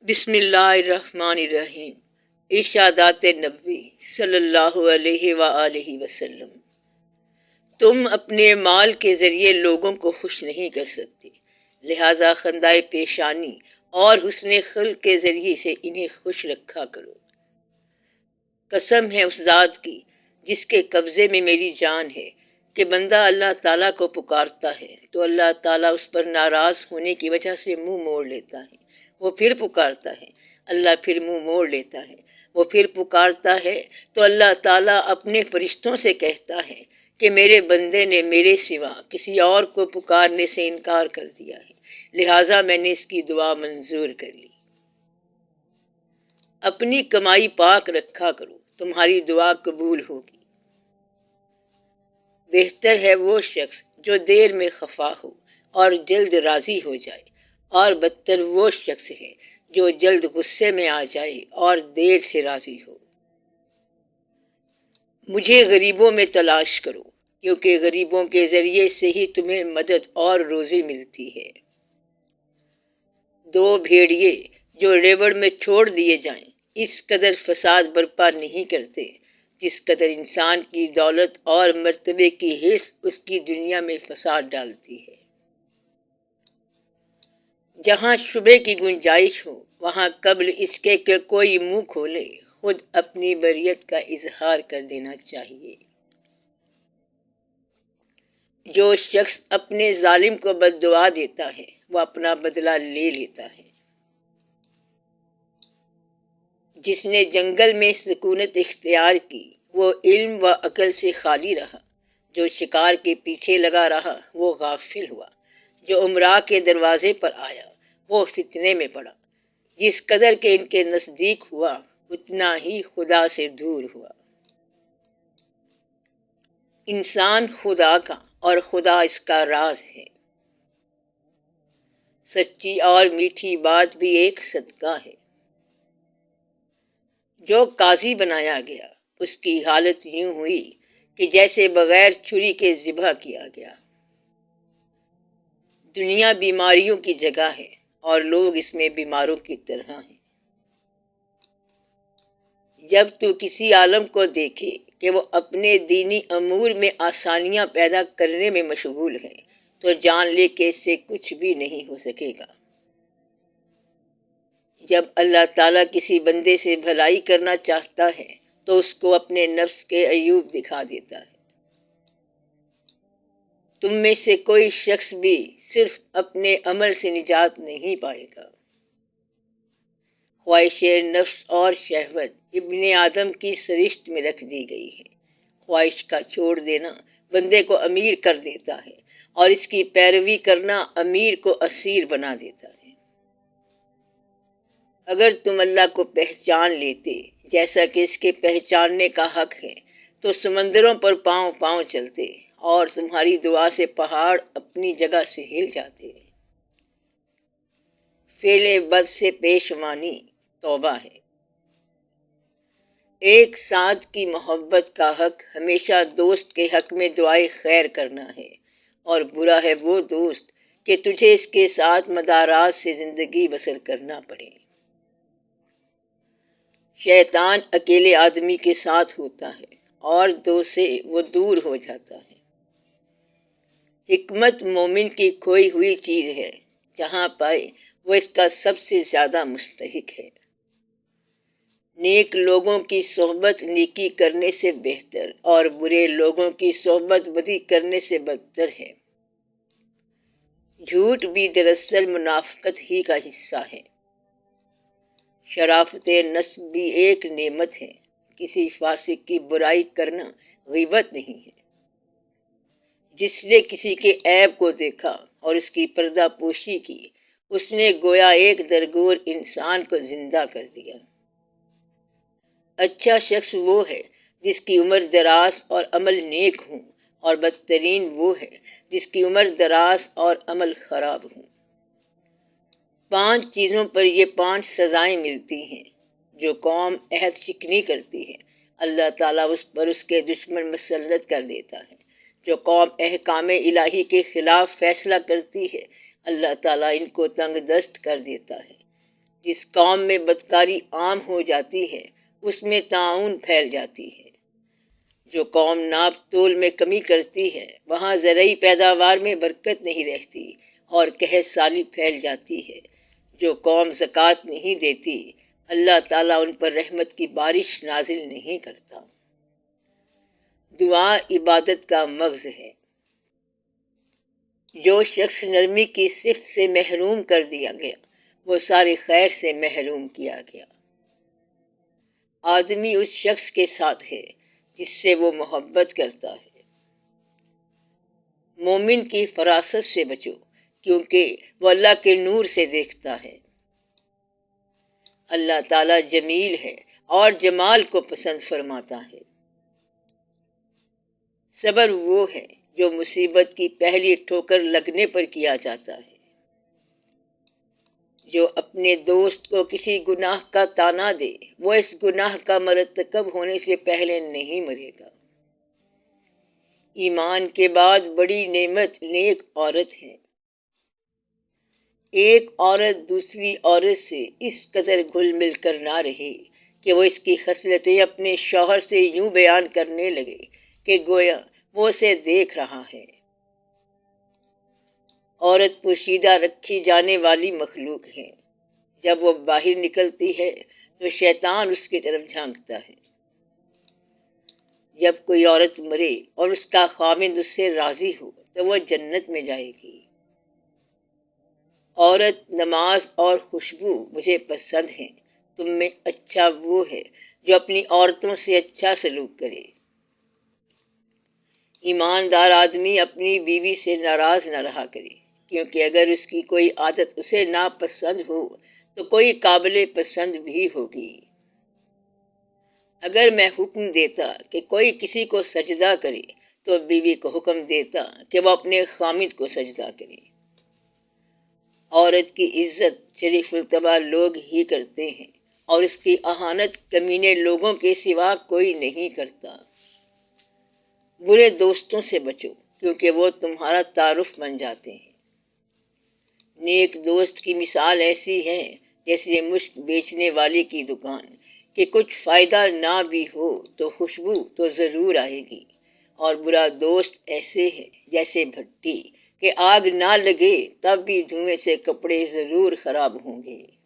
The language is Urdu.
بسم اللہ الرحمن الرحیم۔ ارشادات نبوی صلی اللہ علیہ وآلہ وسلم۔ تم اپنے مال کے ذریعے لوگوں کو خوش نہیں کر سکتے، لہذا خندۂ پیشانی اور حسن خلق کے ذریعے سے انہیں خوش رکھا کرو۔ قسم ہے اس ذات کی جس کے قبضے میں میری جان ہے کہ بندہ اللہ تعالیٰ کو پکارتا ہے تو اللہ تعالیٰ اس پر ناراض ہونے کی وجہ سے منہ موڑ لیتا ہے۔ وہ پھر پکارتا ہے، اللہ پھر منہ موڑ لیتا ہے۔ وہ پھر پکارتا ہے تو اللہ تعالیٰ اپنے فرشتوں سے کہتا ہے کہ میرے بندے نے میرے سوا کسی اور کو پکارنے سے انکار کر دیا ہے، لہٰذا میں نے اس کی دعا منظور کر لی۔ اپنی کمائی پاک رکھا کرو، تمہاری دعا قبول ہوگی۔ بہتر ہے وہ شخص جو دیر میں خفا ہو اور جلد راضی ہو جائے، اور بدتر وہ شخص ہے جو جلد غصے میں آ جائے اور دیر سے راضی ہو۔ مجھے غریبوں میں تلاش کرو، کیونکہ غریبوں کے ذریعے سے ہی تمہیں مدد اور روزی ملتی ہے۔ دو بھیڑیے جو ریوڑ میں چھوڑ دیے جائیں اس قدر فساد برپا نہیں کرتے جس قدر انسان کی دولت اور مرتبے کی حرص اس کی دنیا میں فساد ڈالتی ہے۔ جہاں شبے کی گنجائش ہو وہاں قبل اس کے کہ کوئی منہ کھولے خود اپنی بریت کا اظہار کر دینا چاہیے۔ جو شخص اپنے ظالم کو بد دعا دیتا ہے وہ اپنا بدلہ لے لیتا ہے۔ جس نے جنگل میں سکونت اختیار کی وہ علم و عقل سے خالی رہا، جو شکار کے پیچھے لگا رہا وہ غافل ہوا، جو امراء کے دروازے پر آیا وہ فتنے میں پڑا۔ جس قدر کے ان کے نزدیک ہوا اتنا ہی خدا سے دور ہوا۔ انسان خدا کا اور خدا اس کا راز ہے۔ سچی اور میٹھی بات بھی ایک صدقہ ہے۔ جو قاضی بنایا گیا اس کی حالت یوں ہوئی کہ جیسے بغیر چھری کے ذبح کیا گیا۔ دنیا بیماریوں کی جگہ ہے اور لوگ اس میں بیماروں کی طرح ہیں۔ جب تو کسی عالم کو دیکھے کہ وہ اپنے دینی امور میں آسانیاں پیدا کرنے میں مشغول ہے تو جان لے کہ اس سے کچھ بھی نہیں ہو سکے گا۔ جب اللہ تعالیٰ کسی بندے سے بھلائی کرنا چاہتا ہے تو اس کو اپنے نفس کے عیوب دکھا دیتا ہے۔ تم میں سے کوئی شخص بھی صرف اپنے عمل سے نجات نہیں پائے گا۔ خواہش نفس اور شہوت ابن آدم کی سرشت میں رکھ دی گئی ہے۔ خواہش کا چھوڑ دینا بندے کو امیر کر دیتا ہے اور اس کی پیروی کرنا امیر کو اسیر بنا دیتا ہے۔ اگر تم اللہ کو پہچان لیتے جیسا کہ اس کے پہچاننے کا حق ہے تو سمندروں پر پاؤں پاؤں چلتے اور تمہاری دعا سے پہاڑ اپنی جگہ سے ہل جاتے۔ فعل بد سے پیشمانی توبہ ہے۔ ایک ساتھ کی محبت کا حق ہمیشہ دوست کے حق میں دعائے خیر کرنا ہے، اور برا ہے وہ دوست کہ تجھے اس کے ساتھ مدارات سے زندگی بسر کرنا پڑے۔ شیطان اکیلے آدمی کے ساتھ ہوتا ہے اور دو سے وہ دور ہو جاتا ہے۔ حکمت مومن کی کھوئی ہوئی چیز ہے، جہاں پائے وہ اس کا سب سے زیادہ مستحق ہے۔ نیک لوگوں کی صحبت نیکی کرنے سے بہتر اور برے لوگوں کی صحبت بدی کرنے سے بدتر ہے۔ جھوٹ بھی دراصل منافقت ہی کا حصہ ہے۔ شرافت نفس بھی ایک نعمت ہے۔ کسی فاسق کی برائی کرنا غیبت نہیں ہے۔ جس نے کسی کے عیب کو دیکھا اور اس کی پردہ پوشی کی اس نے گویا ایک درگور انسان کو زندہ کر دیا۔ اچھا شخص وہ ہے جس کی عمر دراز اور عمل نیک ہوں، اور بدترین وہ ہے جس کی عمر دراز اور عمل خراب ہوں۔ 5 چیزوں پر یہ 5 سزائیں ملتی ہیں۔ جو قوم عہد شکنی کرتی ہے اللہ تعالیٰ اس پر اس کے دشمن مسلط کر دیتا ہے۔ جو قوم احکام الہی کے خلاف فیصلہ کرتی ہے اللہ تعالیٰ ان کو تنگ دست کر دیتا ہے۔ جس قوم میں بدکاری عام ہو جاتی ہے اس میں طاعون پھیل جاتی ہے۔ جو قوم ناپ تول میں کمی کرتی ہے وہاں زرعی پیداوار میں برکت نہیں رہتی اور قحط سالی پھیل جاتی ہے۔ جو قوم زکوٰۃ نہیں دیتی اللہ تعالیٰ ان پر رحمت کی بارش نازل نہیں کرتا۔ دعا عبادت کا مغز ہے۔ جو شخص نرمی کی صفت سے محروم کر دیا گیا وہ سارے خیر سے محروم کیا گیا۔ آدمی اس شخص کے ساتھ ہے جس سے وہ محبت کرتا ہے۔ مومن کی فراست سے بچو کیونکہ وہ اللہ کے نور سے دیکھتا ہے۔ اللہ تعالیٰ جمیل ہے اور جمال کو پسند فرماتا ہے۔ صبر وہ ہے جو مصیبت کی پہلی ٹھوکر لگنے پر کیا جاتا ہے۔ جو اپنے دوست کو کسی گناہ کا طعنہ دے وہ اس گناہ کا مرتکب ہونے سے پہلے نہیں مرے گا۔ ایمان کے بعد بڑی نعمت نیک عورت ہے۔ ایک عورت دوسری عورت سے اس قدر گھل مل کر نہ رہے کہ وہ اس کی خصلتیں اپنے شوہر سے یوں بیان کرنے لگے کہ گویا وہ اسے دیکھ رہا ہے۔ عورت پوشیدہ رکھی جانے والی مخلوق ہے۔ جب وہ باہر نکلتی ہے تو شیطان اس کی طرف جھانکتا ہے۔ جب کوئی عورت مرے اور اس کا خاوند اس سے راضی ہو تو وہ جنت میں جائے گی۔ عورت نماز اور خوشبو مجھے پسند ہیں۔ تم میں اچھا وہ ہے جو اپنی عورتوں سے اچھا سلوک کرے۔ ایماندار آدمی اپنی بیوی سے ناراض نہ رہا کرے کیونکہ اگر اس کی کوئی عادت اسے ناپسند ہو تو کوئی قابل پسند بھی ہوگی۔ اگر میں حکم دیتا کہ کوئی کسی کو سجدہ کرے تو بیوی کو حکم دیتا کہ وہ اپنے خامد کو سجدہ کرے۔ عورت کی عزت شریف الطبع لوگ ہی کرتے ہیں اور اس کی اہانت کمینے لوگوں کے سوا کوئی نہیں کرتا۔ برے دوستوں سے بچو کیونکہ وہ تمہارا تعارف بن جاتے ہیں۔ نیک دوست کی مثال ایسی ہے جیسے مشک بیچنے والے کی دکان کہ کچھ فائدہ نہ بھی ہو تو خوشبو تو ضرور آئے گی، اور برا دوست ایسے ہے جیسے بھٹی کہ آگ نہ لگے تب بھی دھوئیں سے کپڑے ضرور خراب ہوں گے۔